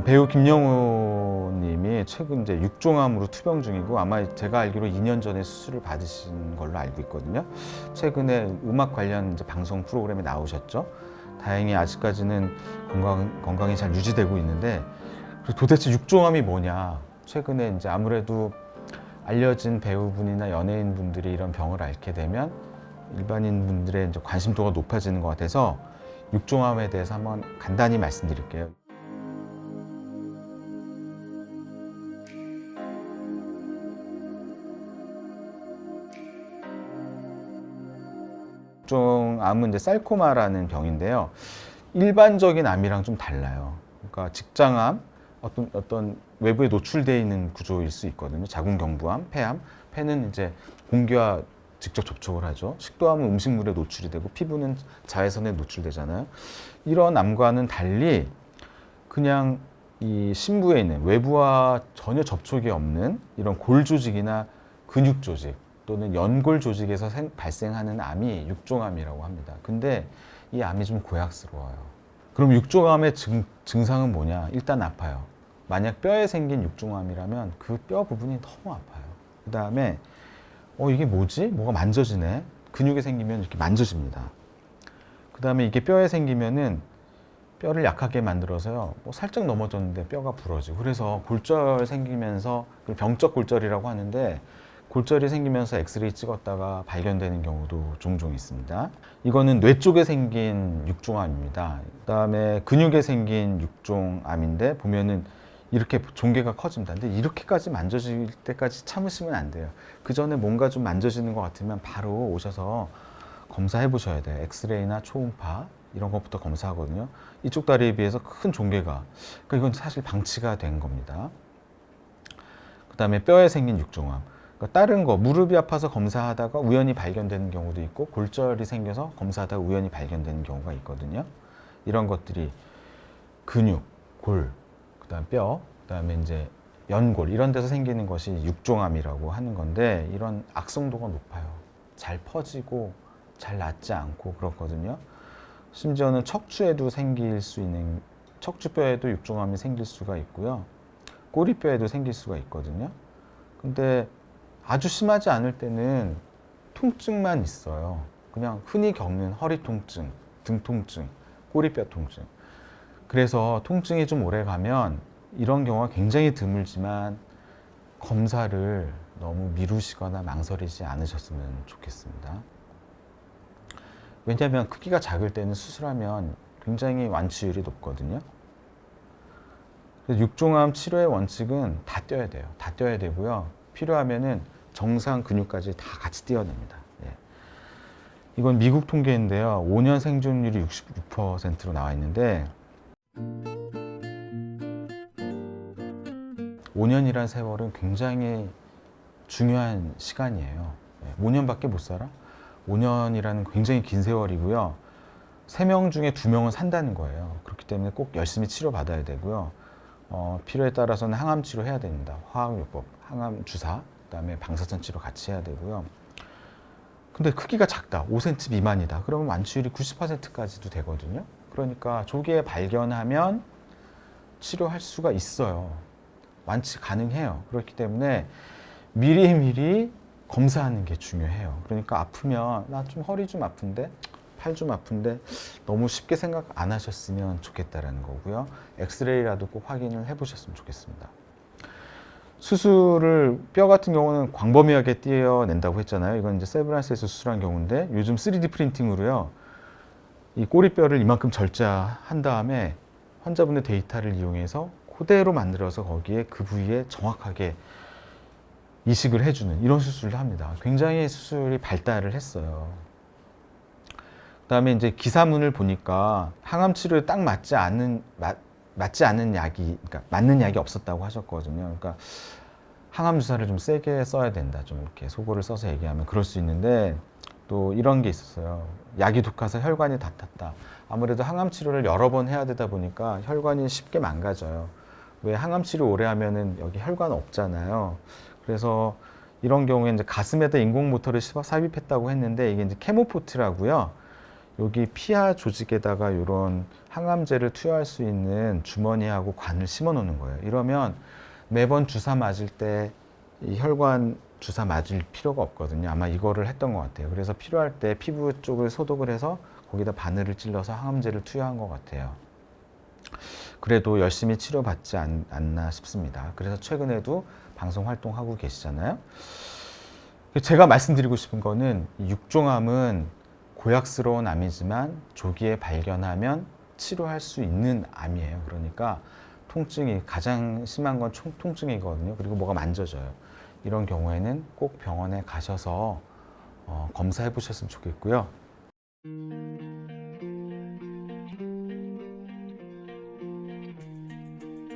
배우 김영우 님이 최근 이제 육종암으로 투병 중이고 아마 제가 알기로 2년 전에 수술을 받으신 걸로 알고 있거든요. 최근에 음악 관련 이제 방송 프로그램에 나오셨죠. 다행히 아직까지는 건강이 잘 유지되고 있는데 도대체 육종암이 뭐냐? 최근에 이제 아무래도 알려진 배우분이나 연예인분들이 이런 병을 앓게 되면 일반인 분들의 이제 관심도가 높아지는 것 같아서 육종암에 대해서 한번 간단히 말씀드릴게요. 육종암은 이제 살코마라는 병인데요. 일반적인 암이랑 좀 달라요. 그러니까 직장암, 어떤 외부에 노출되어 있는 구조일 수 있거든요. 자궁경부암, 폐암. 폐는 이제 공기와 직접 접촉을 하죠. 식도암은 음식물에 노출이 되고 피부는 자외선에 노출되잖아요. 이런 암과는 달리 그냥 이 심부에 있는 외부와 전혀 접촉이 없는 이런 골 조직이나 근육 조직 또는 연골 조직에서 발생하는 암이 육종암이라고 합니다. 근데 이 암이 좀 고약스러워요. 그럼 육종암의 증상은 뭐냐? 일단 아파요. 만약 뼈에 생긴 육종암이라면 그 뼈 부분이 너무 아파요. 그 다음에 이게 뭐지? 뭐가 만져지네. 근육에 생기면 이렇게 만져집니다. 그 다음에 이게 뼈에 생기면은 뼈를 약하게 만들어서요. 살짝 넘어졌는데 뼈가 부러지고 그래서 골절 생기면서 병적 골절이라고 하는데 골절이 생기면서 엑스레이 찍었다가 발견되는 경우도 종종 있습니다. 이거는 뇌 쪽에 생긴 육종암입니다. 그다음에 근육에 생긴 육종암인데 보면은 이렇게 종괴가 커집니다. 근데 이렇게까지 만져질 때까지 참으시면 안 돼요. 그 전에 뭔가 좀 만져지는 것 같으면 바로 오셔서 검사해 보셔야 돼요. 엑스레이나 초음파 이런 것부터 검사하거든요. 이쪽 다리에 비해서 큰 종괴가, 그러니까 이건 사실 방치가 된 겁니다. 그 다음에 뼈에 생긴 육종암. 그러니까 다른 거, 무릎이 아파서 검사하다가 우연히 발견되는 경우도 있고 골절이 생겨서 검사하다가 우연히 발견되는 경우가 있거든요. 이런 것들이 근육, 골, 그다음 뼈, 그다음에 이제 연골 이런 데서 생기는 것이 육종암이라고 하는 건데 이런 악성도가 높아요. 잘 퍼지고 잘 낫지 않고 그렇거든요. 심지어는 척추에도 생길 수 있는 척추뼈에도 육종암이 생길 수가 있고요. 꼬리뼈에도 생길 수가 있거든요. 근데 아주 심하지 않을 때는 통증만 있어요. 그냥 흔히 겪는 허리 통증, 등 통증, 꼬리뼈 통증. 그래서 통증이 좀 오래 가면 이런 경우가 굉장히 드물지만 검사를 너무 미루시거나 망설이지 않으셨으면 좋겠습니다. 왜냐하면 크기가 작을 때는 수술하면 굉장히 완치율이 높거든요. 육종암 치료의 원칙은 다 떼야 돼요. 다 떼야 되고요. 필요하면은 정상 근육까지 다 같이 떼어냅니다. 예. 이건 미국 통계인데요. 5년 생존율이 66%로 나와 있는데 5년이란 세월은 굉장히 중요한 시간이에요. 5년밖에 못 살아? 5년이라는 굉장히 긴 세월이고요. 3명 중에 2명은 산다는 거예요. 그렇기 때문에 꼭 열심히 치료받아야 되고요. 필요에 따라서는 항암 치료해야 됩니다. 화학요법, 항암 주사, 그다음에 방사선 치료 같이 해야 되고요. 근데 크기가 작다, 5cm 미만이다. 그러면 완치율이 90%까지도 되거든요. 그러니까 조기에 발견하면 치료할 수가 있어요. 완치 가능해요. 그렇기 때문에 미리미리 검사하는 게 중요해요. 그러니까 아프면 나 좀 허리 좀 아픈데 팔 좀 아픈데 너무 쉽게 생각 안 하셨으면 좋겠다라는 거고요. 엑스레이라도 꼭 확인을 해보셨으면 좋겠습니다. 수술을 뼈 같은 경우는 광범위하게 떼어낸다고 했잖아요. 이건 이제 세브란스에서 수술한 경우인데 요즘 3D 프린팅으로요. 이 꼬리뼈를 이만큼 절제한 다음에 환자분의 데이터를 이용해서 그대로 만들어서 거기에 그 부위에 정확하게 이식을 해주는 이런 수술을 합니다. 굉장히 수술이 발달을 했어요. 그다음에 이제 기사문을 보니까 항암 치료에 딱 맞지 않는 약이, 그러니까 맞는 약이 없었다고 하셨거든요. 그러니까 항암 주사를 좀 세게 써야 된다. 좀 이렇게 속어를 써서 얘기하면 그럴 수 있는데 또 이런 게 있었어요. 약이 독해서 혈관이 다 탔다. 아무래도 항암 치료를 여러 번 해야 되다 보니까 혈관이 쉽게 망가져요. 왜 항암 치료 오래 하면은 여기 혈관 없잖아요. 그래서 이런 경우에 이제 가슴에다 인공 모터를 삽입했다고 했는데 이게 이제 케모포트라고요. 여기 피하 조직에다가 이런 항암제를 투여할 수 있는 주머니하고 관을 심어 놓는 거예요. 이러면 매번 주사 맞을 때 이 혈관 주사 맞을 필요가 없거든요. 아마 이거를 했던 것 같아요. 그래서 필요할 때 피부 쪽을 소독을 해서 거기다 바늘을 찔러서 항암제를 투여한 것 같아요. 그래도 열심히 치료받지 않나 싶습니다. 그래서 최근에도 방송 활동하고 계시잖아요. 제가 말씀드리고 싶은 거는 육종암은 고약스러운 암이지만 조기에 발견하면 치료할 수 있는 암이에요. 그러니까 통증이 가장 심한 건 통증이거든요. 그리고 뭐가 만져져요. 이런 경우에는 꼭 병원에 가셔서 검사해 보셨으면 좋겠고요.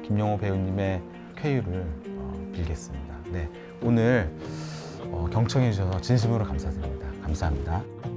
김영호 배우님의 쾌유를 빌겠습니다. 네, 오늘 경청해 주셔서 진심으로 감사드립니다. 감사합니다.